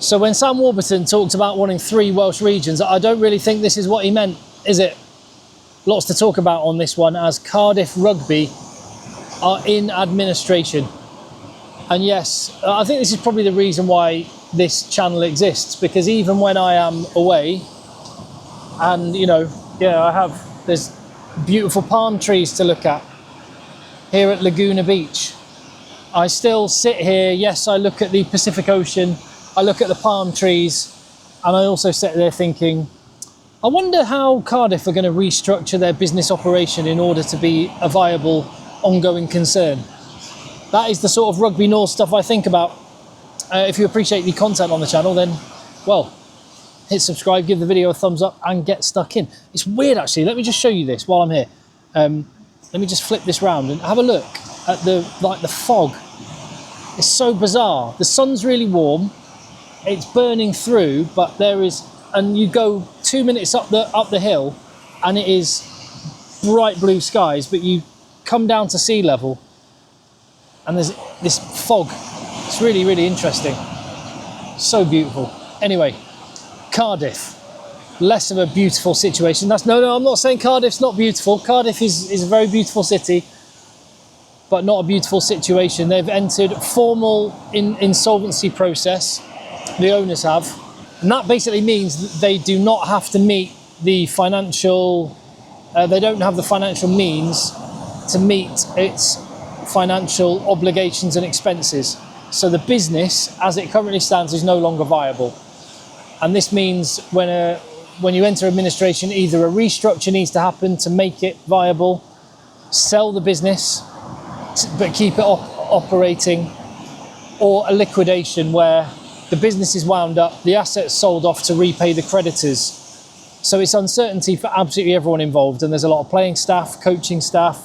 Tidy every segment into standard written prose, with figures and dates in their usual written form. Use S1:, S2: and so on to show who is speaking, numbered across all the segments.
S1: So when Sam Warburton talked about wanting 3 Welsh regions, I don't really think this is what he meant, is it? Lots to talk about on this one, as Cardiff Rugby are in administration. And yes, I think this is probably the reason why this channel exists, because even when I am away, and you know, yeah, there's beautiful palm trees to look at here at Laguna Beach. I still sit here, yes, I look at the Pacific Ocean, I look at the palm trees, and I also sit there thinking, I wonder how Cardiff are going to restructure their business operation in order to be a viable, ongoing concern. That is the sort of Rugby North stuff I think about. If you appreciate the content on the channel, then, well, hit subscribe, give the video a thumbs up, and get stuck in. It's weird, actually. Let me just show you this while I'm here. Let me just flip this round and have a look at the fog. It's so bizarre. The sun's really warm. It's burning through, but there is, and you go 2 minutes up the hill, and it is bright blue skies, but you come down to sea level, and there's this fog. It's really, really interesting. So beautiful. Anyway, Cardiff, less of a beautiful situation. No, I'm not saying Cardiff's not beautiful. Cardiff is a very beautiful city, but not a beautiful situation. They've entered formal insolvency process, the owners have, and that basically means that they do not have to meet the financial, they don't have the financial means to meet its financial obligations and expenses. So the business, as it currently stands, is no longer viable. And this means when you enter administration, either a restructure needs to happen to make it viable, sell the business, but keep it operating, or a liquidation where the business is wound up, the assets sold off to repay the creditors. So it's uncertainty for absolutely everyone involved, and there's a lot of playing staff, coaching staff,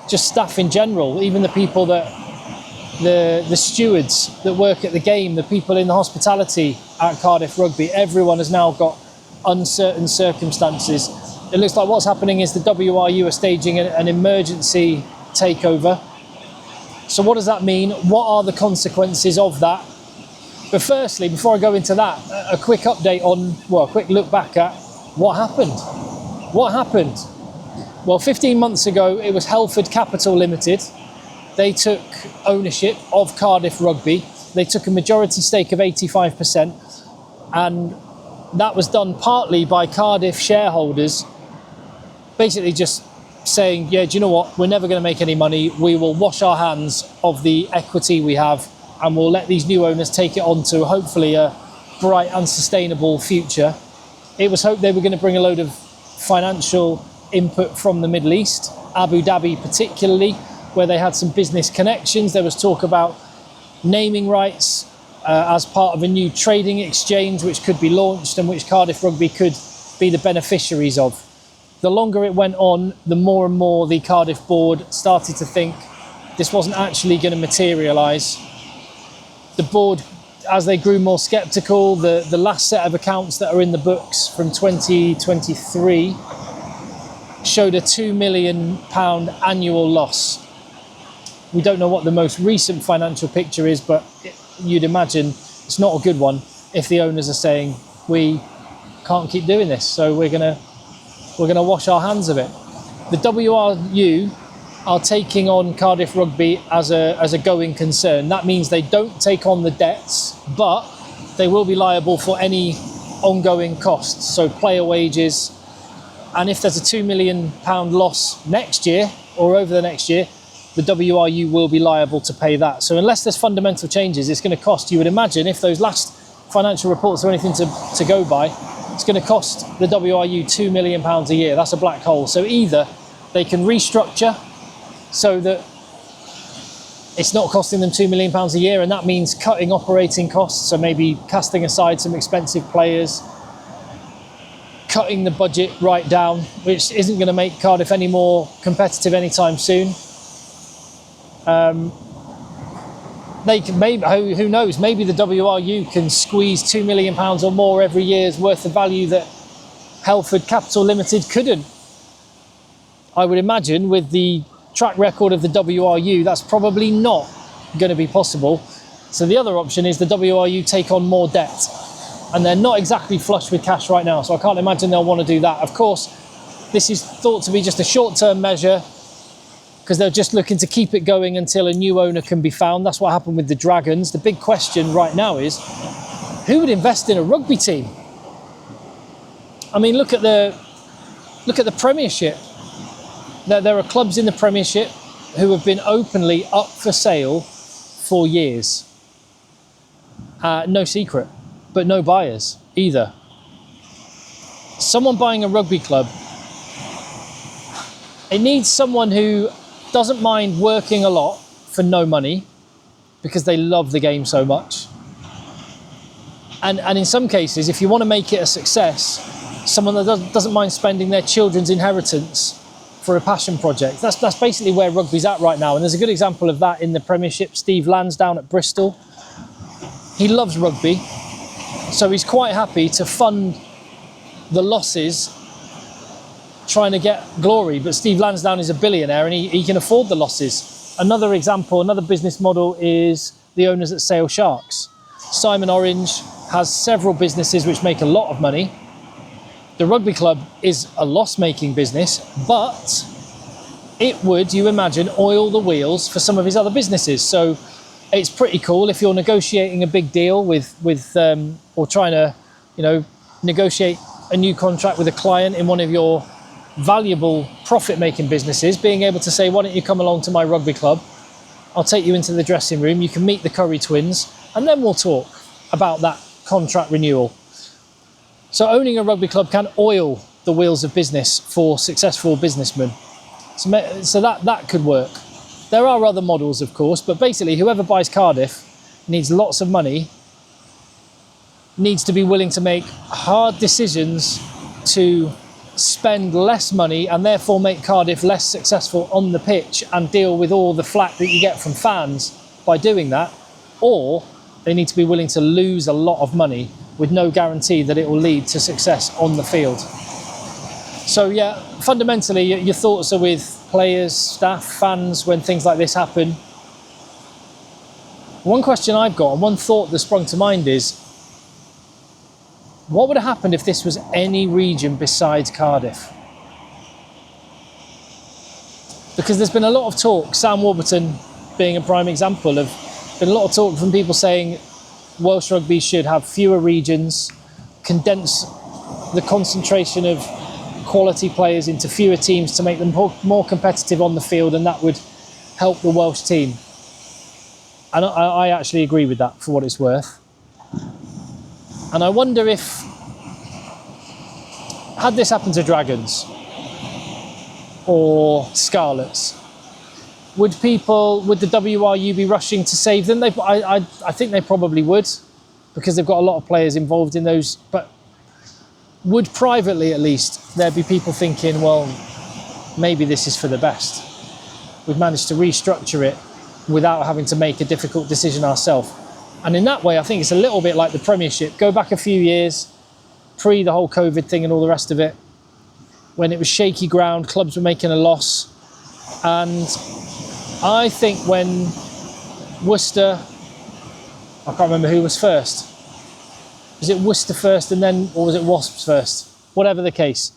S1: just staff in general, even the people that, the stewards that work at the game, the people in the hospitality at Cardiff Rugby, everyone has now got uncertain circumstances. It looks like what's happening is the WRU are staging an emergency takeover. So what does that mean? What are the consequences of that? But firstly, before I go into that, a quick update on, well, a quick look back at what happened. What happened? Well, 15 months ago, it was Helford Capital Limited. They took ownership of Cardiff Rugby. They took a majority stake of 85%. And that was done partly by Cardiff shareholders, basically just saying, yeah, do you know what? We're never going to make any money. We will wash our hands of the equity we have, and we'll let these new owners take it on to hopefully a bright and sustainable future. It was hoped they were going to bring a load of financial input from the Middle East, Abu Dhabi particularly, where they had some business connections. There was talk about naming rights as part of a new trading exchange which could be launched and which Cardiff Rugby could be the beneficiaries of. The longer it went on, the more and more the Cardiff board started to think this wasn't actually going to materialise. The board, as they grew more sceptical, the last set of accounts that are in the books from 2023 showed a £2 million annual loss. We don't know what the most recent financial picture is, but you'd imagine it's not a good one if the owners are saying we can't keep doing this, so we're gonna wash our hands of it. The WRU are taking on Cardiff Rugby as a going concern. That means they don't take on the debts, but they will be liable for any ongoing costs, so player wages. And if there's a £2 million loss next year or over the next year, the WRU will be liable to pay that. So unless there's fundamental changes, it's going to cost, you would imagine, if those last financial reports are anything to go by, it's going to cost the WRU £2 million a year. That's a black hole. So either they can restructure so that it's not costing them £2 million a year, and that means cutting operating costs, so maybe casting aside some expensive players, cutting the budget right down, which isn't going to make Cardiff any more competitive anytime soon. They can maybe, who knows, maybe the WRU can squeeze £2 million or more every year's worth of value that Helford Capital Limited couldn't. I would imagine with the track record of the WRU, that's probably not going to be possible. So the other option is the WRU take on more debt. and they're not exactly flush with cash right now, so I can't imagine they'll want to do that. Of course, this is thought to be just a short-term measure because they're just looking to keep it going until a new owner can be found. That's what happened with the Dragons. The big question right now is, who would invest in a rugby team? I mean, look at the Premiership. There are clubs in the Premiership who have been openly up for sale for years. No secret, but no buyers either. Someone buying a rugby club, it needs someone who doesn't mind working a lot for no money because they love the game so much. And in some cases, if you want to make it a success, someone that doesn't mind spending their children's inheritance for a passion project. That's basically where rugby's at right now. And there's a good example of that in the Premiership. Steve Lansdown at Bristol. He loves rugby, so he's quite happy to fund the losses trying to get glory. But Steve Lansdown is a billionaire and he can afford the losses. Another example, another business model is the owners at Sale Sharks. Simon Orange has several businesses which make a lot of money. The rugby club is a loss-making business, but it would, you imagine, oil the wheels for some of his other businesses. So it's pretty cool if you're negotiating a big deal or trying to, negotiate a new contract with a client in one of your valuable profit-making businesses, being able to say, why don't you come along to my rugby club? I'll take you into the dressing room. You can meet the Curry twins, and then we'll talk about that contract renewal. So owning a rugby club can oil the wheels of business for successful businessmen. So that could work. There are other models, of course, but basically whoever buys Cardiff needs lots of money, needs to be willing to make hard decisions to spend less money and therefore make Cardiff less successful on the pitch and deal with all the flack that you get from fans by doing that, or they need to be willing to lose a lot of money with no guarantee that it will lead to success on the field. So yeah, fundamentally your thoughts are with players, staff, fans when things like this happen. One question I've got and one thought that sprung to mind is, what would have happened if this was any region besides Cardiff? Because there's been a lot of talk, Sam Warburton being a prime example, of been a lot of talk from people saying Welsh rugby should have fewer regions, condense the concentration of quality players into fewer teams to make them more competitive on the field, and that would help the Welsh team. And I actually agree with that, for what it's worth. And I wonder if, had this happened to Dragons or Scarlets, would the WRU be rushing to save them? I think they probably would, because they've got a lot of players involved in those. But would privately, at least, there be people thinking, well, maybe this is for the best. We've managed to restructure it without having to make a difficult decision ourselves. And in that way, I think it's a little bit like the Premiership. Go back a few years, pre the whole COVID thing and all the rest of it, when it was shaky ground, clubs were making a loss. And I think when Worcester, I can't remember who was first. Was it Worcester first and then, or was it Wasps first? Whatever the case.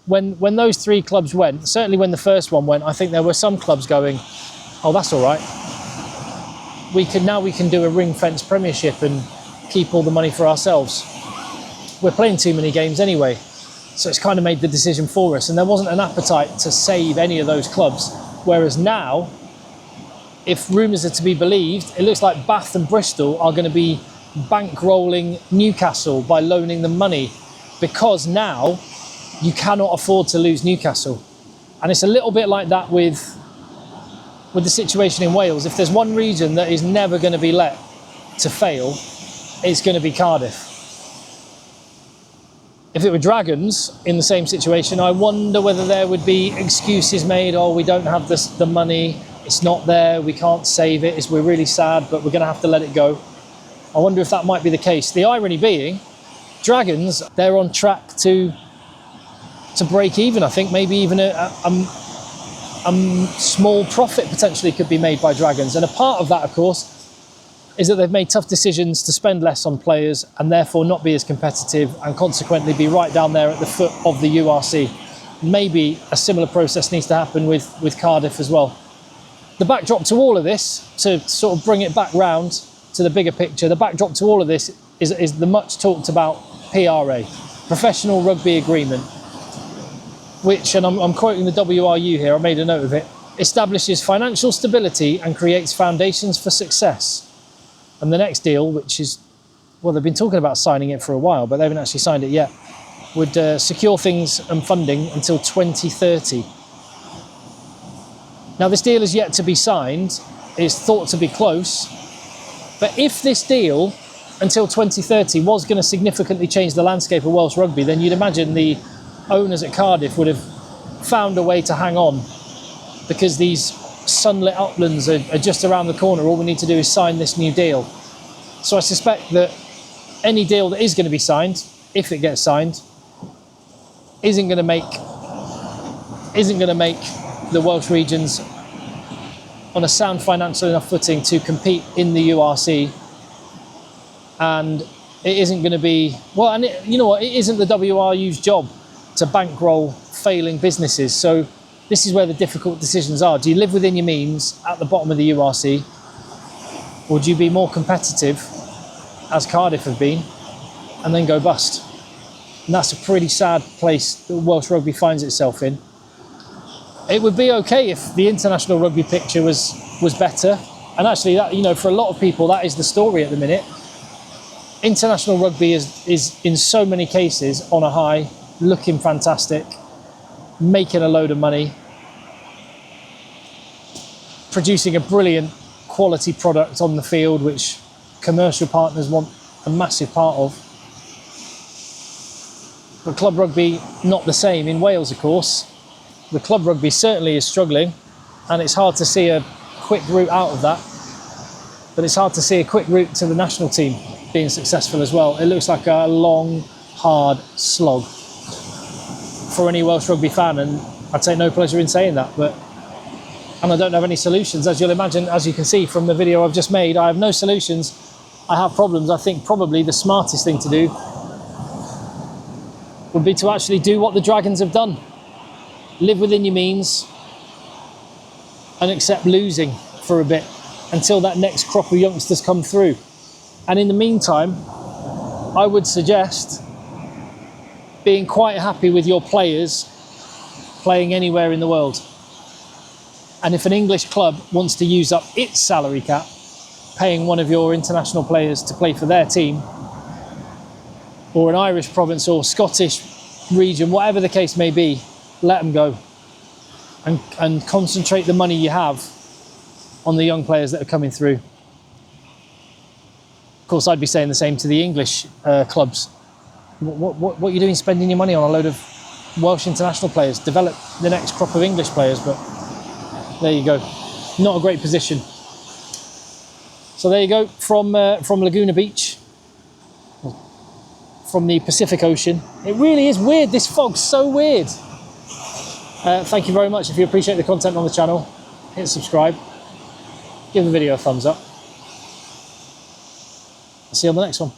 S1: When those three clubs went, certainly when the first one went, I think there were some clubs going, oh, that's all right. We can do a ring-fence Premiership and keep all the money for ourselves. We're playing too many games anyway. So it's kind of made the decision for us. And there wasn't an appetite to save any of those clubs. Whereas now, if rumours are to be believed, it looks like Bath and Bristol are going to be bankrolling Newcastle by loaning them money, because now you cannot afford to lose Newcastle. And it's a little bit like that with the situation in Wales. If there's one region that is never going to be let to fail, it's going to be Cardiff. If it were Dragons in the same situation, I wonder whether there would be excuses made. Oh, we don't have the money, it's not there, we can't save it, we're really sad, but we're going to have to let it go. I wonder if that might be the case. The irony being, Dragons, they're on track to break even. I think maybe even a small profit potentially could be made by Dragons. And a part of that, of course, is that they've made tough decisions to spend less on players and therefore not be as competitive and consequently be right down there at the foot of the URC. Maybe a similar process needs to happen with Cardiff as well. The backdrop to all of this, to sort of bring it back round to the bigger picture, the backdrop to all of this is the much talked about PRA, Professional Rugby Agreement, which, and I'm quoting the WRU here, I made a note of it, establishes financial stability and creates foundations for success. And the next deal, which is, well, they've been talking about signing it for a while, but they haven't actually signed it yet, would secure things and funding until 2030. Now, this deal is yet to be signed. It's thought to be close. But if this deal until 2030 was going to significantly change the landscape of Welsh rugby, then you'd imagine the owners at Cardiff would have found a way to hang on, because these sunlit uplands are just around the corner. All we need to do is sign this new deal. So I suspect that any deal that is going to be signed, if it gets signed, isn't going to make the Welsh regions on a sound financial enough footing to compete in the URC, and it isn't going to be, well, and you know what, it isn't the WRU's job to bankroll failing businesses. So this is where the difficult decisions are. Do you live within your means at the bottom of the URC, or do you be more competitive, as Cardiff have been, and then go bust? And that's a pretty sad place that Welsh rugby finds itself in. It would be okay if the international rugby picture was better, and actually, that, you know, for a lot of people, that is the story at the minute. International rugby is in so many cases on a high, looking fantastic, making a load of money, producing a brilliant quality product on the field, which commercial partners want a massive part of. But club rugby, not the same. In Wales, of course, the club rugby certainly is struggling, and it's hard to see a quick route out of that. But it's hard to see a quick route to the national team being successful as well. It looks like a long, hard slog for any Welsh rugby fan, and I take no pleasure in saying that, and I don't have any solutions, as you'll imagine, as you can see from the video I've just made. I have no solutions. I have problems. I think probably the smartest thing to do would be to actually do what the Dragons have done. Live within your means and accept losing for a bit until that next crop of youngsters come through. And in the meantime, I would suggest being quite happy with your players playing anywhere in the world. And if an English club wants to use up its salary cap, paying one of your international players to play for their team, or an Irish province or Scottish region, whatever the case may be, let them go and concentrate the money you have on the young players that are coming through. Of course, I'd be saying the same to the English clubs. What are you doing spending your money on a load of Welsh international players? Develop the next crop of English players, but there you go. Not a great position. So there you go, from Laguna Beach, from the Pacific Ocean. It really is weird, this fog's so weird. Thank you very much. If you appreciate the content on the channel, hit subscribe, give the video a thumbs up. I'll see you on the next one.